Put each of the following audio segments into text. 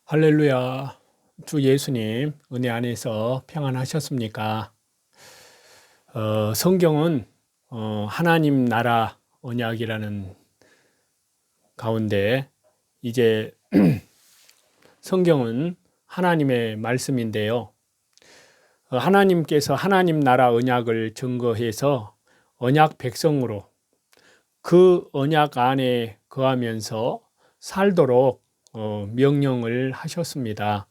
할렐루야. 주 예수님 은혜 안에서 평안하셨습니까? 성경은 하나님 나라 언약이라는 가운데 이제 성경은 하나님의 말씀인데요. 하나님께서 하나님 나라 언약을 증거해서 언약 백성으로 그 언약 안에 거하면서 살도록 명령을 하셨습니다.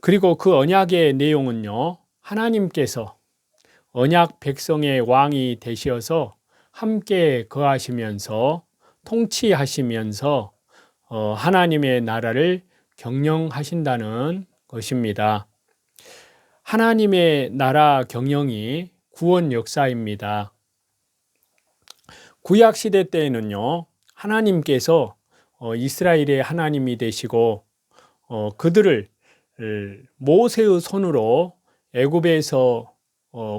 그리고 그 언약의 내용은요, 하나님께서 언약 백성의 왕이 되셔서 함께 거하시면서 통치하시면서 하나님의 나라를 경영하신다는 것입니다. 하나님의 나라 경영이 구원 역사입니다. 구약 시대 때에는요, 하나님께서 이스라엘의 하나님이 되시고 그들을 모세의 손으로 애굽에서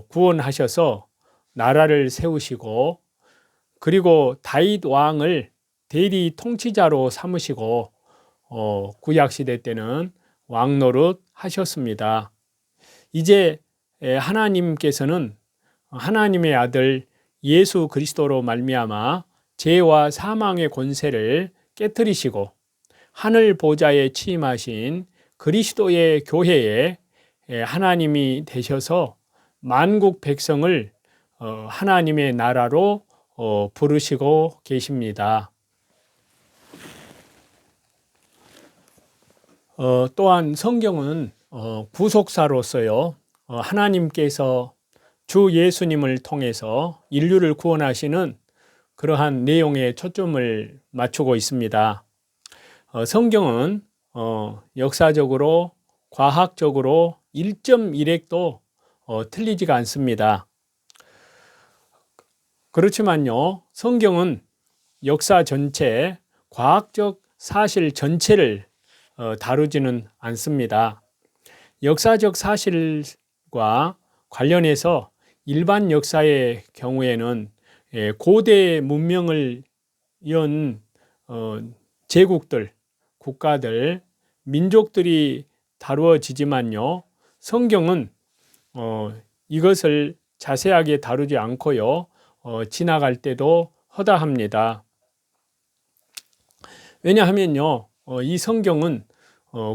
구원하셔서 나라를 세우시고, 그리고 다윗 왕을 대리 통치자로 삼으시고 구약 시대 때는 왕 노릇 하셨습니다. 이제 하나님께서는 하나님의 아들 예수 그리스도로 말미암아 죄와 사망의 권세를 깨뜨리시고 하늘 보좌에 취임하신 그리스도의 교회에 하나님이 되셔서 만국 백성을 하나님의 나라로 부르시고 계십니다. 또한 성경은 구속사로서요, 하나님께서 주 예수님을 통해서 인류를 구원하시는 그러한 내용에 초점을 맞추고 있습니다. 성경은 역사적으로, 과학적으로 1.1핵도 틀리지가 않습니다. 그렇지만요, 성경은 역사 전체, 과학적 사실 전체를 다루지는 않습니다. 역사적 사실과 관련해서 일반 역사의 경우에는 고대 문명을 이은 제국들, 국가들, 민족들이 다루어지지만요, 성경은 이것을 자세하게 다루지 않고요, 지나갈 때도 허다합니다. 왜냐하면요, 이 성경은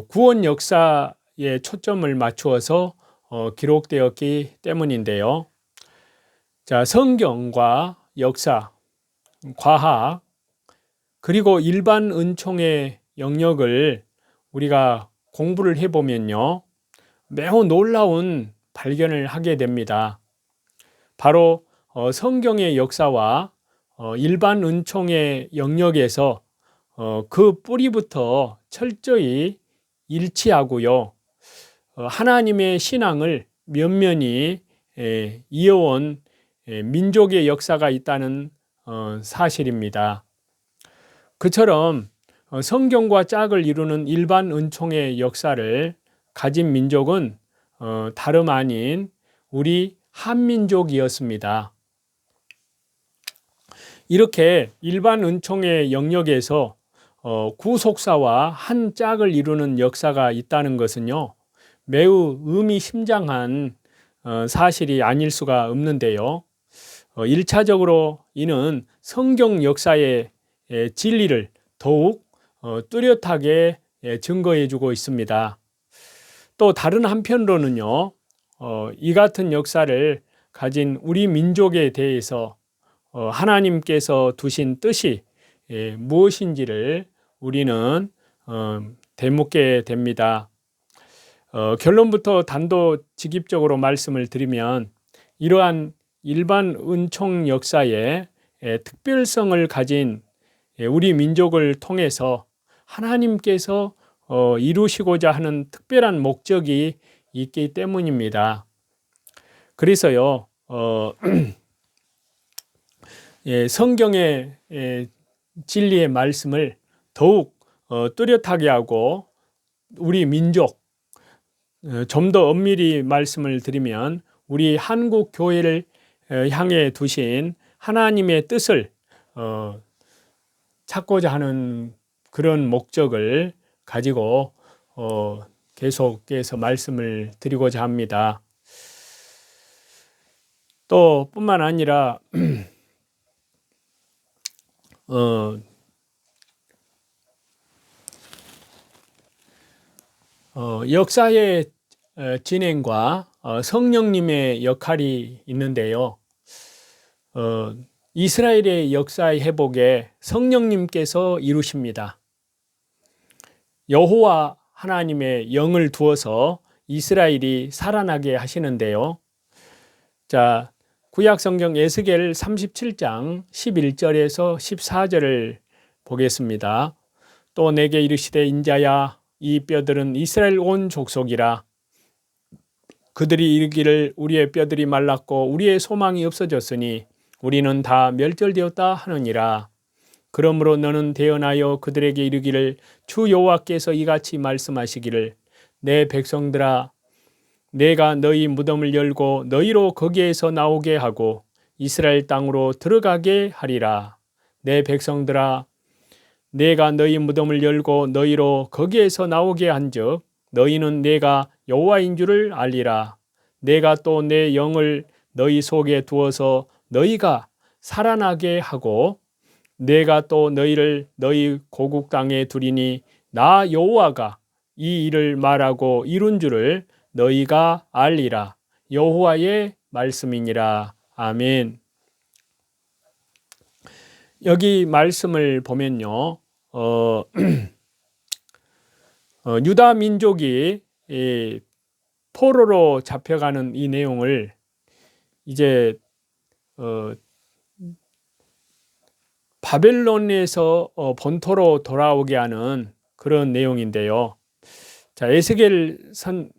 구원 역사에 초점을 맞추어서 기록되었기 때문인데요. 자, 성경과 역사, 과학, 그리고 일반 은총의 영역을 우리가 공부를 해보면요, 매우 놀라운 발견을 하게 됩니다. 바로 성경의 역사와 일반 은총의 영역에서 그 뿌리부터 철저히 일치하고요, 하나님의 신앙을 면면히 이어온 민족의 역사가 있다는 사실입니다. 그처럼 성경과 짝을 이루는 일반 은총의 역사를 가진 민족은 다름 아닌 우리 한민족이었습니다. 이렇게 일반 은총의 영역에서 구속사와 한 짝을 이루는 역사가 있다는 것은요, 매우 의미심장한 사실이 아닐 수가 없는데요. 1차적으로 이는 성경 역사의 진리를 더욱 뚜렷하게 증거해 주고 있습니다. 또 다른 한편으로는요, 이 같은 역사를 가진 우리 민족에 대해서 하나님께서 두신 뜻이 무엇인지를 우리는 되묻게 됩니다. 결론부터 단도직입적으로 말씀을 드리면, 이러한 일반 은총 역사의 특별성을 가진 우리 민족을 통해서 하나님께서 이루시고자 하는 특별한 목적이 있기 때문입니다. 그래서요, 성경의 진리의 말씀을 더욱 뚜렷하게 하고, 우리 민족, 좀 더 엄밀히 말씀을 드리면 우리 한국 교회를 향해 두신 하나님의 뜻을 찾고자 하는 그런 목적을 가지고 계속해서 말씀을 드리고자 합니다. 또 뿐만 아니라 역사의 진행과 성령님의 역할이 있는데요. 이스라엘의 역사의 회복에 성령님께서 이루십니다. 여호와 하나님의 영을 두어서 이스라엘이 살아나게 하시는데요. 자, 구약성경 에스겔 37장 11절에서 14절을 보겠습니다. 또 내게 이르시되 인자야 이 뼈들은 이스라엘 온 족속이라. 그들이 이르기를 우리의 뼈들이 말랐고 우리의 소망이 없어졌으니 우리는 다 멸절되었다 하느니라. 그러므로 너는 대언하여 그들에게 이르기를 주 여호와께서 이같이 말씀하시기를 내 백성들아 내가 너희 무덤을 열고 너희로 거기에서 나오게 하고 이스라엘 땅으로 들어가게 하리라. 내 백성들아 내가 너희 무덤을 열고 너희로 거기에서 나오게 한즉 너희는 내가 여호와인 줄을 알리라. 내가 또 내 영을 너희 속에 두어서 너희가 살아나게 하고 내가 또 너희를 너희 고국 땅에 두리니 나 여호와가 이 일을 말하고 이룬 줄을 너희가 알리라. 여호와의 말씀이니라. 아멘. 여기 말씀을 보면요. 유다 민족이 포로로 잡혀가는 이 내용을 이제 바벨론에서 본토로 돌아오게 하는 그런 내용인데요. 자, 에스겔서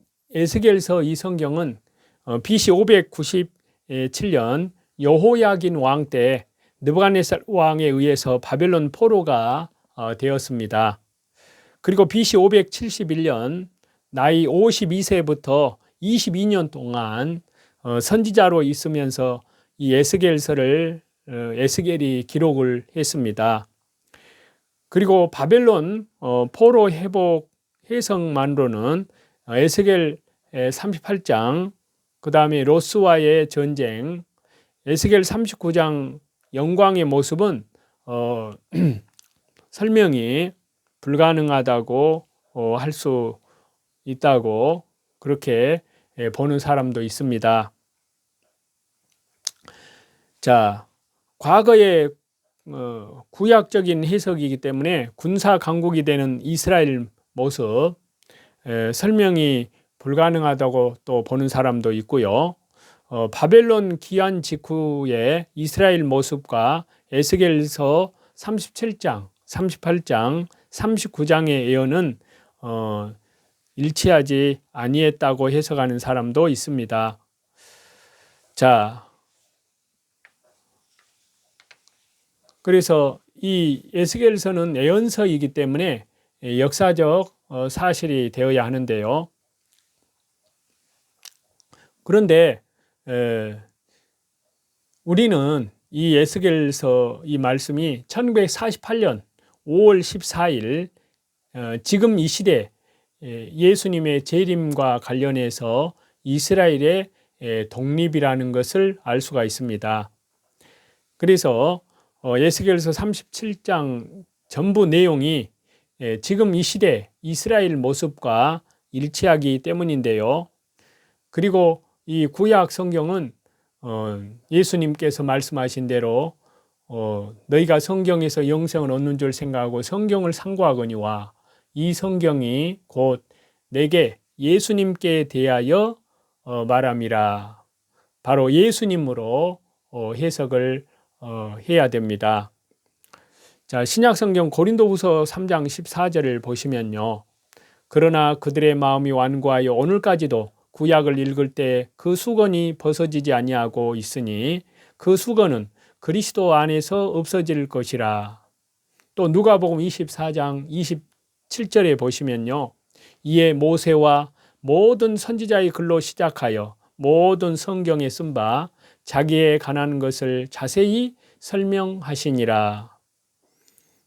이 성경은 BC 597년 여호야긴 왕 때 느부갓네살 왕에 의해서 바벨론 포로가 되었습니다. 그리고 BC 571년 나이 52세부터 22년 동안 선지자로 있으면서 이 에스겔이 기록을 했습니다. 그리고 바벨론 포로 회복 해석만으로는 에스겔 38장, 그 다음에 로스와의 전쟁, 에스겔 39장 영광의 모습은 설명이 불가능하다고 할 수 있다고 그렇게 보는 사람도 있습니다. 자, 과거의 구약적인 해석이기 때문에 군사 강국이 되는 이스라엘 모습 설명이 불가능하다고 또 보는 사람도 있고요. 바벨론 기한 직후의 이스라엘 모습과 에스겔서 37장, 38장, 39장의 예언은 일치하지 아니했다고 해석하는 사람도 있습니다. 자, 그래서 이 에스겔서는 예언서이기 때문에 역사적 사실이 되어야 하는데요. 그런데 우리는 이 에스겔서 이 말씀이 1948년 5월 14일 지금 이 시대 예수님의 재림과 관련해서 이스라엘의 독립이라는 것을 알 수가 있습니다. 그래서 에스겔서 37장 전부 내용이 지금 이 시대 이스라엘 모습과 일치하기 때문인데요. 그리고 이 구약 성경은 예수님께서 말씀하신 대로 너희가 성경에서 영생을 얻는 줄 생각하고 성경을 상고하거니와 이 성경이 곧 내게 예수님께 대하여 말함이라. 바로 예수님으로 해석을 해야 됩니다. 자, 신약성경 고린도후서 3장 14절을 보시면요. 그러나 그들의 마음이 완고하여 오늘까지도 구약을 읽을 때 그 수건이 벗어지지 아니하고 있으니 그 수건은 그리스도 안에서 없어질 것이라. 또 누가복음 24장 27절에 보시면요. 이에 모세와 모든 선지자의 글로 시작하여 모든 성경에 쓴 바 자기에 관한 것을 자세히 설명하시니라.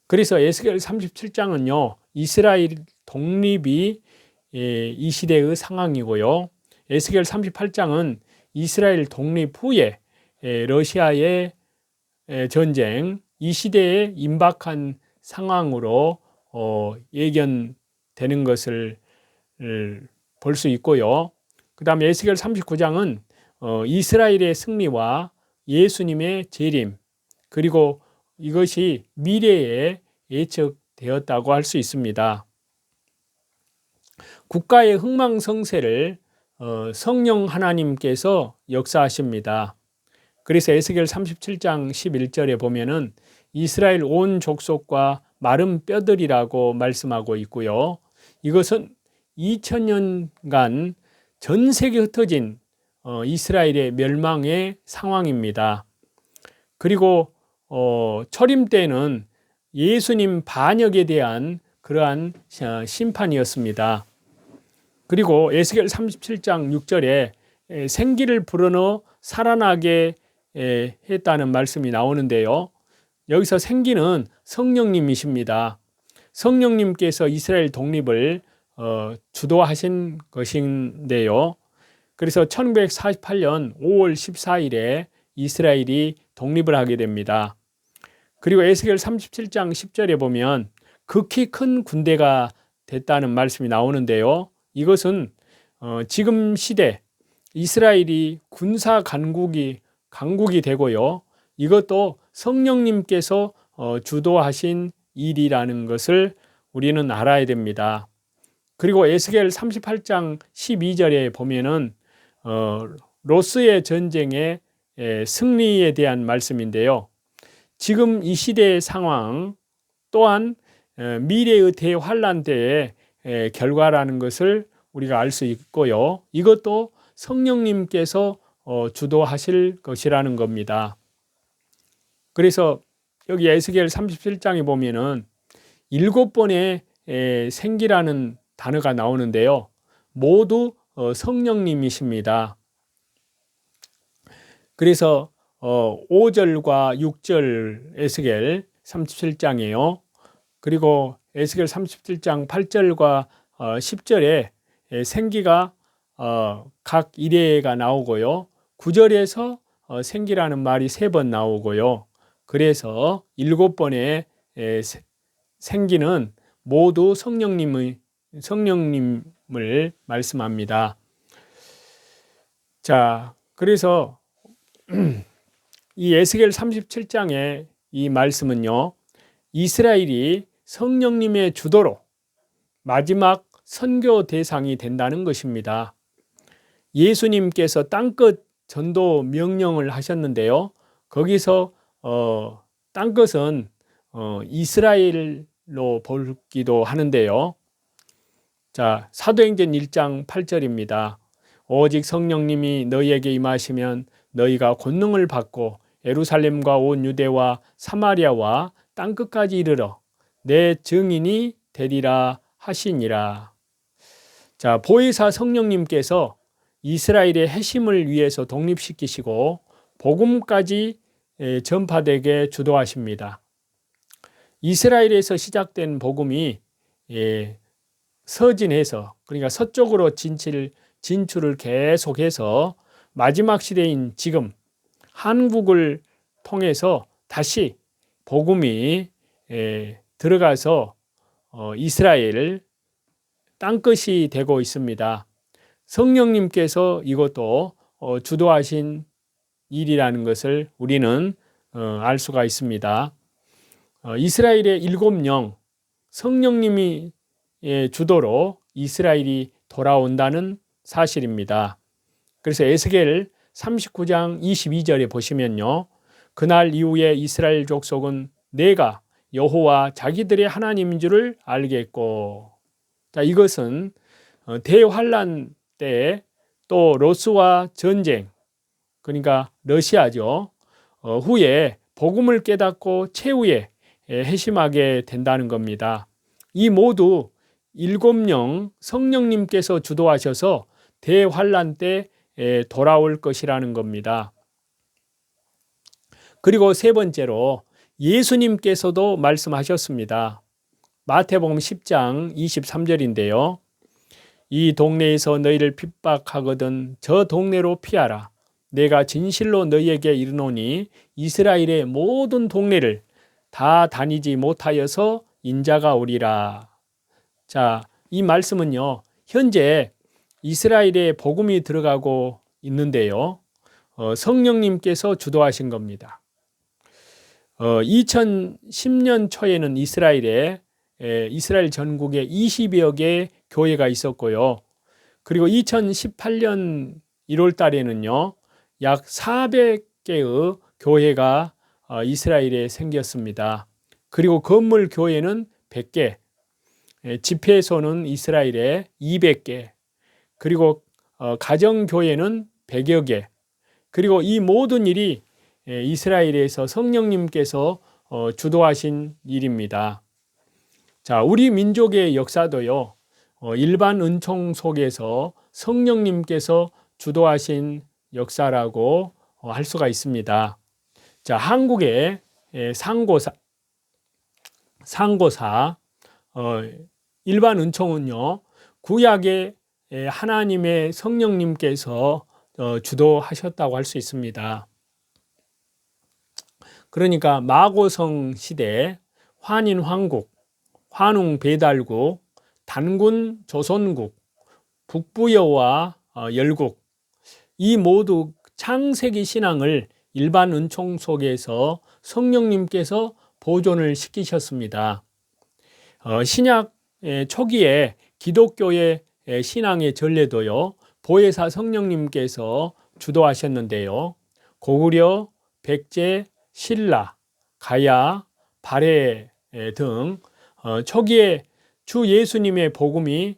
그래서 에스겔 37장은요. 이스라엘 독립이 이 시대의 상황이고요. 에스겔 38장은 이스라엘 독립 후에 러시아의 전쟁, 이 시대에 임박한 상황으로 예견되는 것을 볼 수 있고요. 그 다음에 에스겔 39장은 이스라엘의 승리와 예수님의 재림, 그리고 이것이 미래에 예측되었다고 할 수 있습니다. 국가의 흥망성쇠를 성령 하나님께서 역사하십니다. 그래서 에스겔 37장 11절에 보면은 이스라엘 온 족속과 마른 뼈들이라고 말씀하고 있고요. 이것은 2000년간 전 세계에 흩어진 이스라엘의 멸망의 상황입니다. 그리고 초림 때는 예수님 반역에 대한 그러한 심판이었습니다. 그리고 에스겔 37장 6절에 생기를 불어넣어 살아나게 했다는 말씀이 나오는데요. 여기서 생기는 성령님이십니다. 성령님께서 이스라엘 독립을 주도하신 것인데요. 그래서 1948년 5월 14일에 이스라엘이 독립을 하게 됩니다. 그리고 에스겔 37장 10절에 보면 극히 큰 군대가 됐다는 말씀이 나오는데요. 이것은 지금 시대 이스라엘이 군사 강국이 되고요. 이것도 성령님께서 주도하신 일이라는 것을 우리는 알아야 됩니다. 그리고 에스겔 38장 12절에 보면은 로스의 전쟁의 승리에 대한 말씀인데요. 지금 이 시대의 상황 또한 미래의 대환란 때의 결과라는 것을 우리가 알 수 있고요. 이것도 성령님께서 주도하실 것이라는 겁니다. 그래서 여기 에스겔 37장에 보면은 7번의 생기라는 단어가 나오는데요. 모두 성령님이십니다. 그래서 5절과 6절 에스겔 37장이에요. 그리고 에스겔 37장 8절과 10절에 생기가 각 일회가 나오고요. 9절에서 생기라는 말이 3번 나오고요. 그래서 7번의 생기는 모두 성령님을 말씀합니다. 자, 그래서 이 에스겔 37장의 이 말씀은요, 이스라엘이 성령님의 주도로 마지막 선교 대상이 된다는 것입니다. 예수님께서 땅끝 전도 명령을 하셨는데요. 거기서 땅끝은 이스라엘로 보기도 하는데요. 자, 사도행전 1장 8절입니다. 오직 성령님이 너희에게 임하시면 너희가 권능을 받고 예루살렘과 온 유대와 사마리아와 땅끝까지 이르러 내 증인이 되리라 하시니라. 자, 보혜사 성령님께서 이스라엘의 핵심을 위해서 독립시키시고 복음까지 전파되게 주도하십니다. 이스라엘에서 시작된 복음이 서진해서, 그러니까 서쪽으로 진출을 계속해서 마지막 시대인 지금 한국을 통해서 다시 복음이 들어가서 이스라엘 땅끝이 되고 있습니다. 성령님께서 이것도 주도하신 일이라는 것을 우리는 알 수가 있습니다. 이스라엘의 7영, 성령님이 주도로 이스라엘이 돌아온다는 사실입니다. 그래서 에스겔 39장 22절에 보시면요. 그날 이후에 이스라엘 족속은 내가 여호와 자기들의 하나님인 줄을 알겠고, 자, 이것은 대환란 때 또 로스와 전쟁, 그러니까 러시아죠. 후에 복음을 깨닫고 최후에 회심하게 된다는 겁니다. 이 모두 7영 성령님께서 주도하셔서 대환란 때 돌아올 것이라는 겁니다. 그리고 세 번째로 예수님께서도 말씀하셨습니다. 마태복음 10장 23절인데요. 이 동네에서 너희를 핍박하거든 저 동네로 피하라. 내가 진실로 너희에게 이르노니 이스라엘의 모든 동네를 다 다니지 못하여서 인자가 오리라. 자, 이 말씀은요, 현재 이스라엘에 복음이 들어가고 있는데요. 성령님께서 주도하신 겁니다. 2010년 초에는 이스라엘 전국에 20여 개 교회가 있었고요. 그리고 2018년 1월 달에는요, 약 400개의 교회가 이스라엘에 생겼습니다. 그리고 건물 교회는 100개, 집회소는 이스라엘에 200개, 그리고 가정교회는 100여 개, 그리고 이 모든 일이 이스라엘에서 성령님께서 주도하신 일입니다. 자, 우리 민족의 역사도요, 일반 은총 속에서 성령님께서 주도하신 역사라고 할 수가 있습니다. 자, 한국의 상고사 일반 은총은요, 구약의 하나님의 성령님께서 주도하셨다고 할 수 있습니다. 그러니까 마고성 시대 환인 황국, 환웅 배달국, 단군 조선국, 북부여와 열국, 이 모두 창세기 신앙을 일반 은총 속에서 성령님께서 보존을 시키셨습니다. 신약 초기에 기독교의 신앙의 전례도요, 보혜사 성령님께서 주도하셨는데요. 고구려, 백제, 신라, 가야, 발해 등 초기에 주 예수님의 복음이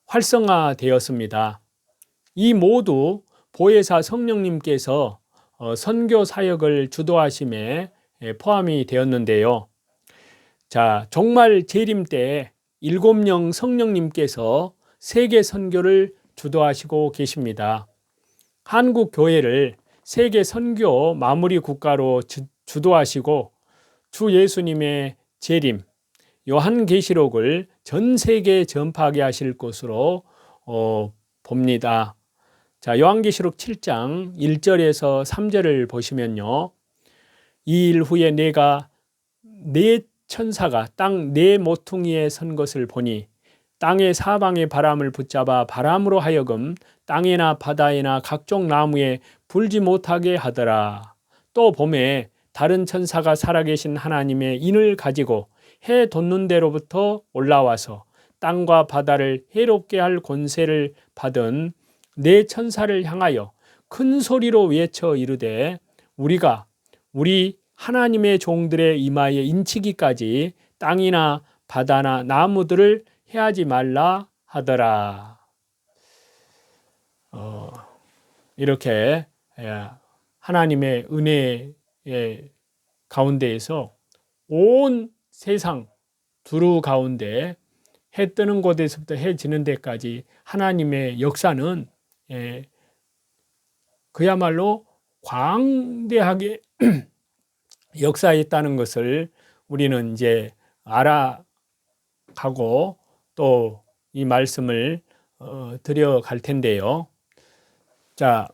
활성화되었습니다. 이 모두 보혜사 성령님께서 선교 사역을 주도하심에 포함이 되었는데요. 자, 종말 재림 때 7명 성령님께서 세계 선교를 주도하시고 계십니다. 한국 교회를 세계 선교 마무리 국가로 주도하시고 주 예수님의 재림, 요한계시록을 전 세계에 전파하게 하실 것으로 봅니다. 자, 요한계시록 7장 1절에서 3절을 보시면요. 이 일 후에 내가 네 천사가 땅 네 모퉁이에 선 것을 보니 땅의 사방의 바람을 붙잡아 바람으로 하여금 땅에나 바다에나 각종 나무에 불지 못하게 하더라. 또 봄에 다른 천사가 살아계신 하나님의 인을 가지고 해 돋는 데로부터 올라와서 땅과 바다를 해롭게 할 권세를 받은 네 천사를 향하여 큰 소리로 외쳐 이르되 우리가 우리 하나님의 종들의 이마에 인치기까지 땅이나 바다나 나무들을 해하지 말라 하더라. 이렇게 하나님의 은혜의 가운데에서 온 세상 두루 가운데 해 뜨는 곳에서부터 해 지는 데까지 하나님의 역사는 그야말로 광대하게 역사했다는 것을 우리는 이제 알아가고 또 이 말씀을 드려갈 텐데요. 자,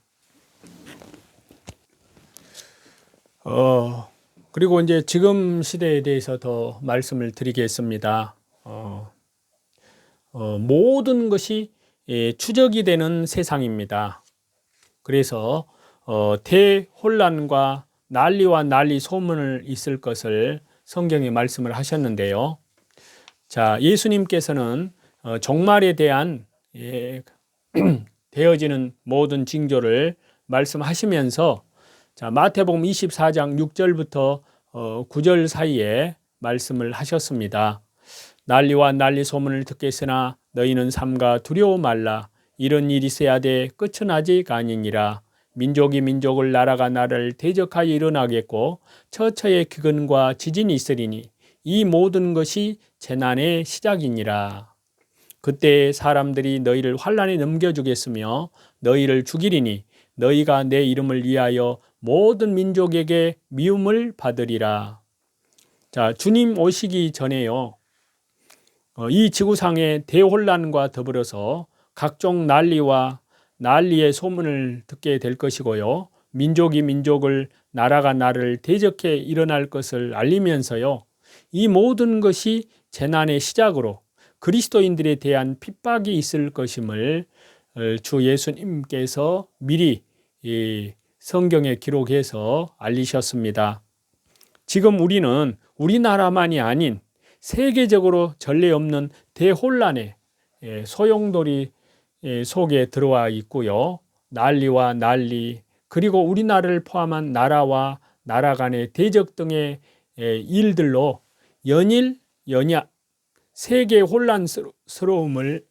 그리고 이제 지금 시대에 대해서 더 말씀을 드리겠습니다. 모든 것이 추적이 되는 세상입니다. 그래서 대혼란과 난리와 난리 소문을 있을 것을 성경에 말씀을 하셨는데요. 자, 예수님께서는 종말에 대한 되어지는 모든 징조를 말씀하시면서 자, 마태복음 24장 6절부터 9절 사이에 말씀을 하셨습니다. 난리와 난리 소문을 듣겠으나 너희는 삼가 두려워 말라. 이런 일이 있어야 돼 끝은 아직 아니니라. 민족이 민족을 나라가 나라를 대적하여 일어나겠고 처처의 기근과 지진이 있으리니 이 모든 것이 재난의 시작이니라. 그때 사람들이 너희를 환난에 넘겨주겠으며 너희를 죽이리니 너희가 내 이름을 위하여 모든 민족에게 미움을 받으리라. 자, 주님 오시기 전에요. 이 지구상의 대혼란과 더불어서 각종 난리의 소문을 듣게 될 것이고요. 민족이 민족을, 나라가 나라를 대적해 일어날 것을 알리면서요. 이 모든 것이 재난의 시작으로 그리스도인들에 대한 핍박이 있을 것임을 주 예수님께서 미리 성경에 기록해서 알리셨습니다. 지금 우리는 우리나라만이 아닌 세계적으로 전례 없는 대혼란의 소용돌이 속에 들어와 있고요. 난리와 난리, 그리고 우리나라를 포함한 나라와 나라 간의 대적 등의 일들로 연일 연야 세계 혼란스러움을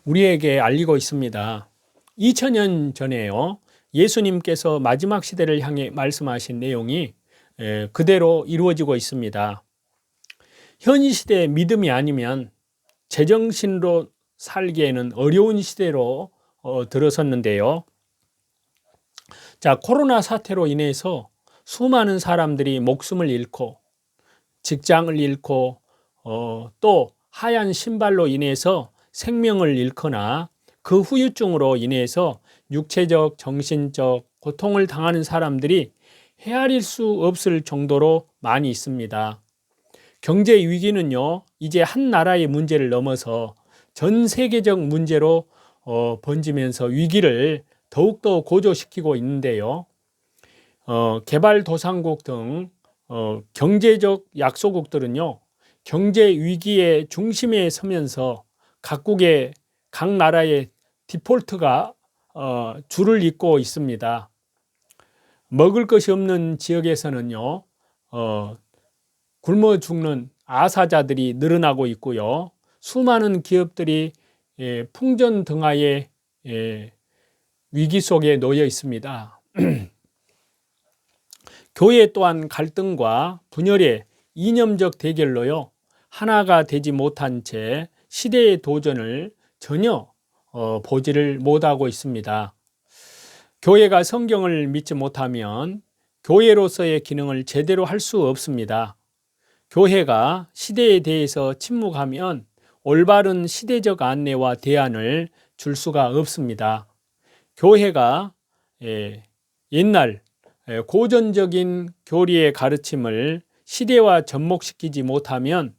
우리에게 알리고 있습니다. 2000년 전에요. 예수님께서 마지막 시대를 향해 말씀하신 내용이 그대로 이루어지고 있습니다. 현 시대의 믿음이 아니면 제정신으로 살기에는 어려운 시대로 들어섰는데요. 자, 코로나 사태로 인해서 수많은 사람들이 목숨을 잃고 직장을 잃고 또 하얀 신발로 인해서 생명을 잃거나 그 후유증으로 인해서 육체적, 정신적 고통을 당하는 사람들이 헤아릴 수 없을 정도로 많이 있습니다. 경제 위기는요, 이제 한 나라의 문제를 넘어서 전 세계적 문제로 번지면서 위기를 더욱더 고조시키고 있는데요. 개발도상국 등 경제적 약소국들은요, 경제 위기의 중심에 서면서 각 나라의 디폴트가 줄을 잇고 있습니다. 먹을 것이 없는 지역에서는요, 굶어 죽는 아사자들이 늘어나고 있고요. 수많은 기업들이 풍전등화의 위기 속에 놓여 있습니다. 교회 또한 갈등과 분열의 이념적 대결로요, 하나가 되지 못한 채 시대의 도전을 전혀 보지를 못하고 있습니다. 교회가 성경을 믿지 못하면 교회로서의 기능을 제대로 할 수 없습니다. 교회가 시대에 대해서 침묵하면 올바른 시대적 안내와 대안을 줄 수가 없습니다. 교회가 옛날 고전적인 교리의 가르침을 시대와 접목시키지 못하면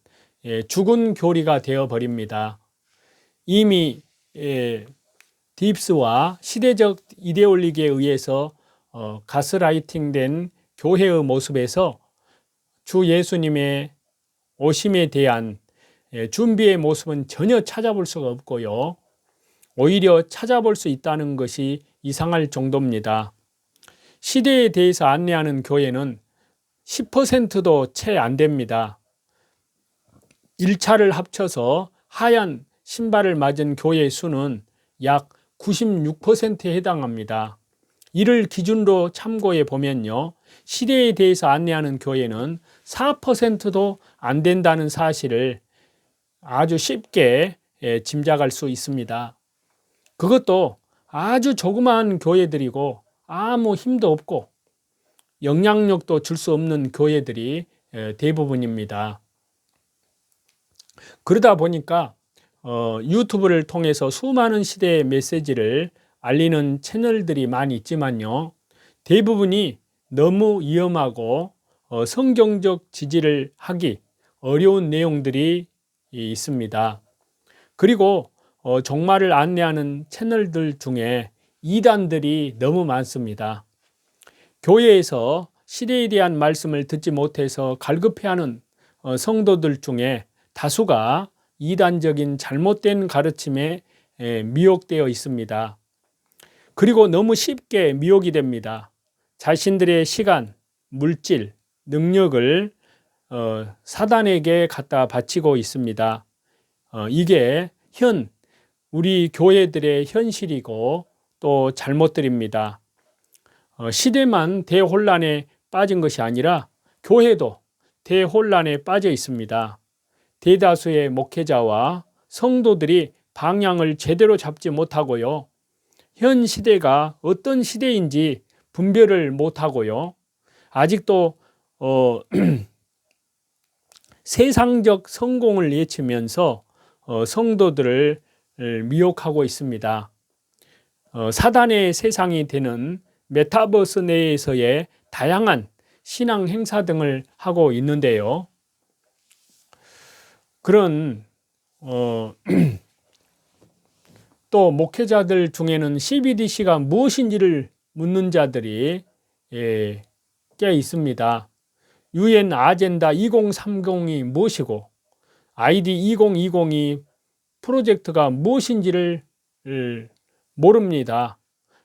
죽은 교리가 되어버립니다. 이미 딥스와 시대적 이데올리기에 의해서 가스라이팅된 교회의 모습에서 주 예수님의 오심에 대한 준비의 모습은 전혀 찾아볼 수가 없고요. 오히려 찾아볼 수 있다는 것이 이상할 정도입니다. 시대에 대해서 안내하는 교회는 10%도 채 안 됩니다. 1차를 합쳐서 하얀 신발을 맞은 교회 수는 약 96%에 해당합니다. 이를 기준으로 참고해 보면요, 시대에 대해서 안내하는 교회는 4%도 안 된다는 사실을 아주 쉽게 짐작할 수 있습니다. 그것도 아주 조그마한 교회들이고 아무 힘도 없고 영향력도 줄 수 없는 교회들이 대부분입니다. 그러다 보니까 유튜브를 통해서 수많은 시대의 메시지를 알리는 채널들이 많이 있지만요, 대부분이 너무 위험하고 성경적 지지를 하기 어려운 내용들이 있습니다. 그리고 종말을 안내하는 채널들 중에 이단들이 너무 많습니다. 교회에서 시대에 대한 말씀을 듣지 못해서 갈급해하는 성도들 중에 다수가 이단적인 잘못된 가르침에 미혹되어 있습니다. 그리고 너무 쉽게 미혹이 됩니다. 자신들의 시간, 물질, 능력을 사단에게 갖다 바치고 있습니다. 이게 우리 교회들의 현실이고 또 잘못들입니다. 시대만 대혼란에 빠진 것이 아니라 교회도 대혼란에 빠져 있습니다. 대다수의 목회자와 성도들이 방향을 제대로 잡지 못하고요, 현 시대가 어떤 시대인지 분별을 못하고요, 아직도 세상적 성공을 외치면서 성도들을 미혹하고 있습니다. 사단의 세상이 되는 메타버스 내에서의 다양한 신앙 행사 등을 하고 있는데요. 그런 또 목회자들 중에는 CBDC가 무엇인지를 묻는 자들이 꽤 있습니다. UN 아젠다 2030이 무엇이고 ID 2020이 프로젝트가 무엇인지를 모릅니다.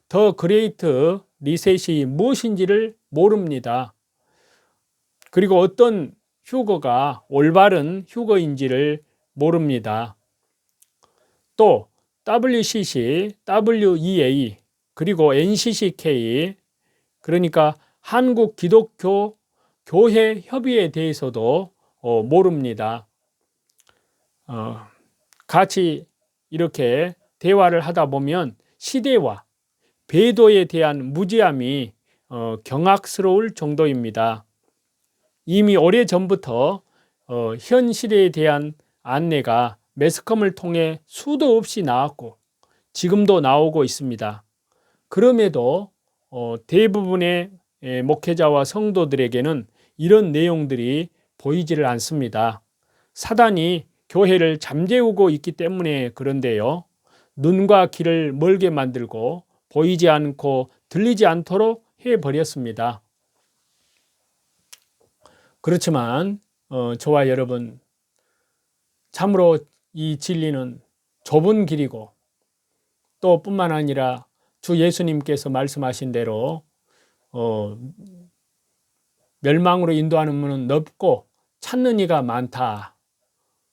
더 그레이트 리셋이 무엇인지를 모릅니다. 그리고 어떤 휴거가 올바른 휴거인지를 모릅니다. 또 WCC, WEA, 그리고 NCCK, 그러니까 한국 기독교 교회 협의에 대해서도 모릅니다. 같이 이렇게 대화를 하다 보면 시대와 배도에 대한 무지함이 경악스러울 정도입니다. 이미 오래전부터 현 시대에 대한 안내가 매스컴을 통해 수도 없이 나왔고 지금도 나오고 있습니다. 그럼에도 대부분의 목회자와 성도들에게는 이런 내용들이 보이지를 않습니다. 사단이 교회를 잠재우고 있기 때문에 그런데요. 눈과 귀를 멀게 만들고 보이지 않고 들리지 않도록 해버렸습니다. 그렇지만 저와 여러분, 참으로 이 진리는 좁은 길이고 또 뿐만 아니라 주 예수님께서 말씀하신 대로 멸망으로 인도하는 문은 넓고 찾는 이가 많다.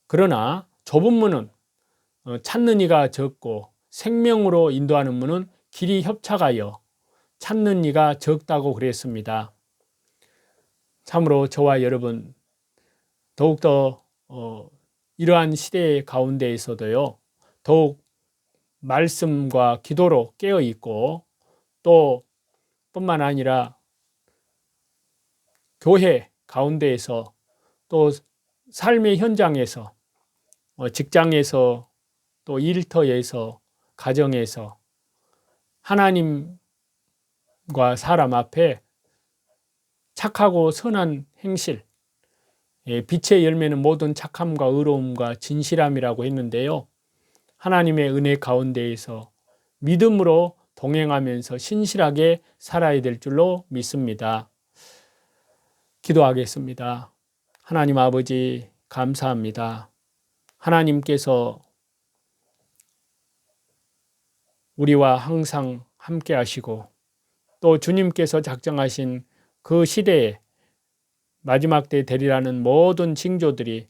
그러나 좁은 문은 찾는 이가 적고 생명으로 인도하는 문은 길이 협착하여 찾는 이가 적다고 그랬습니다. 참으로 저와 여러분 더욱더 이러한 시대 가운데에서도요, 더욱 말씀과 기도로 깨어 있고 또 뿐만 아니라 교회 가운데에서 또 삶의 현장에서 직장에서 또 일터에서 가정에서 하나님과 사람 앞에 착하고 선한 행실, 빛의 열매는 모든 착함과 의로움과 진실함이라고 했는데요. 하나님의 은혜 가운데에서 믿음으로 동행하면서 신실하게 살아야 될 줄로 믿습니다. 기도하겠습니다. 하나님 아버지 감사합니다. 하나님께서 우리와 항상 함께 하시고 또 주님께서 작정하신 그 시대에 마지막 때 되리라는 모든 징조들이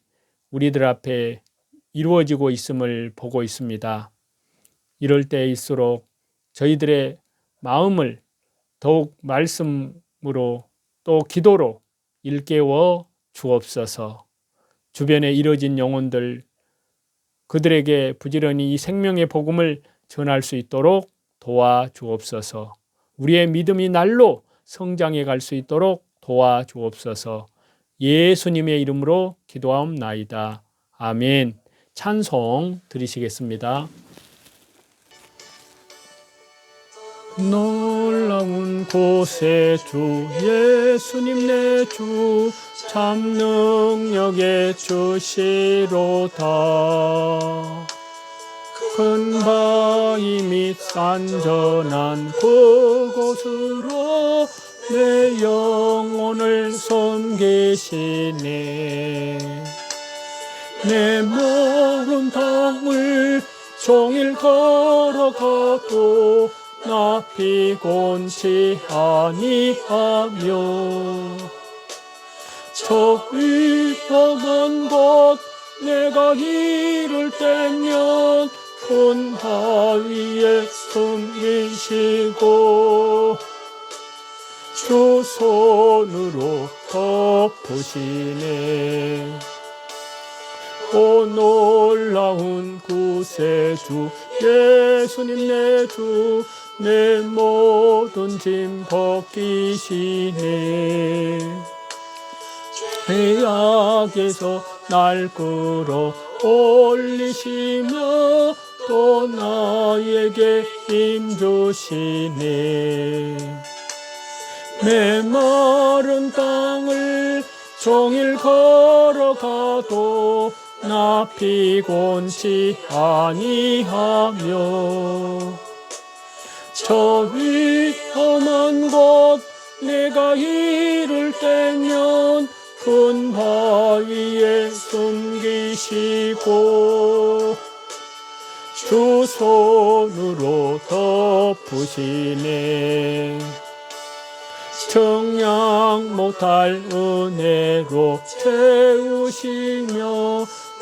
우리들 앞에 이루어지고 있음을 보고 있습니다. 이럴 때일수록 저희들의 마음을 더욱 말씀으로 또 기도로 일깨워 주옵소서. 주변에 이뤄진 영혼들, 그들에게 부지런히 이 생명의 복음을 전할 수 있도록 도와주옵소서. 우리의 믿음이 날로 성장해 갈 수 있도록 도와주옵소서. 예수님의 이름으로 기도하옵나이다. 아멘. 찬송 드리시겠습니다. 놀라운 곳에 주 예수님 내 주 참 능력의 주시로다. 큰 바위 및 안전한 그곳으로 내 영혼을 섬기시네. 내 모른 땅을 종일 걸어가도 나 피곤치 아니하며 저 위험한 곳 내가 이를 때면 큰 바위에 숨기시고 주 손으로 덮으시네. 오 놀라운 구세주 예수님 내 주 내 모든 짐 벗기시네. 죄악에서 날 끌어 올리시며 또 나에게 힘 주시네. 메마른 땅을 종일 걸어가도 나 피곤치 아니하며 저 위험한 곳 내가 이를 때면 큰 바위에 숨기시고 주 손으로 덮으시네. 청량 못할 은혜로 채우시며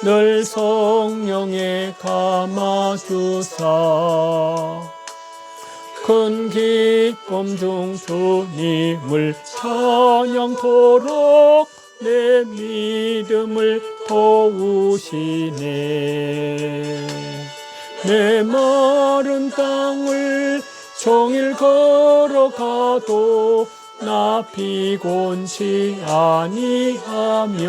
늘 성령에 감아주사 큰 기쁨 중 주님을 찬양토록 내 믿음을 도우시네. 메마른 땅을 종일 걸어가도 나 피곤치 아니하며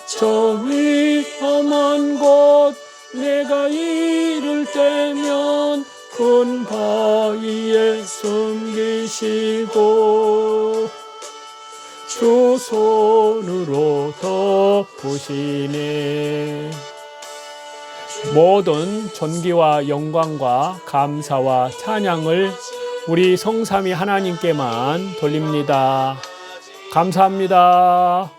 저 위험한 곳 내가 이를 때면 큰 바위에 숨기시고 주 손으로 덮으시네. 모든 존귀와 영광과 감사와 찬양을 우리 성삼위 하나님께만 돌립니다. 감사합니다.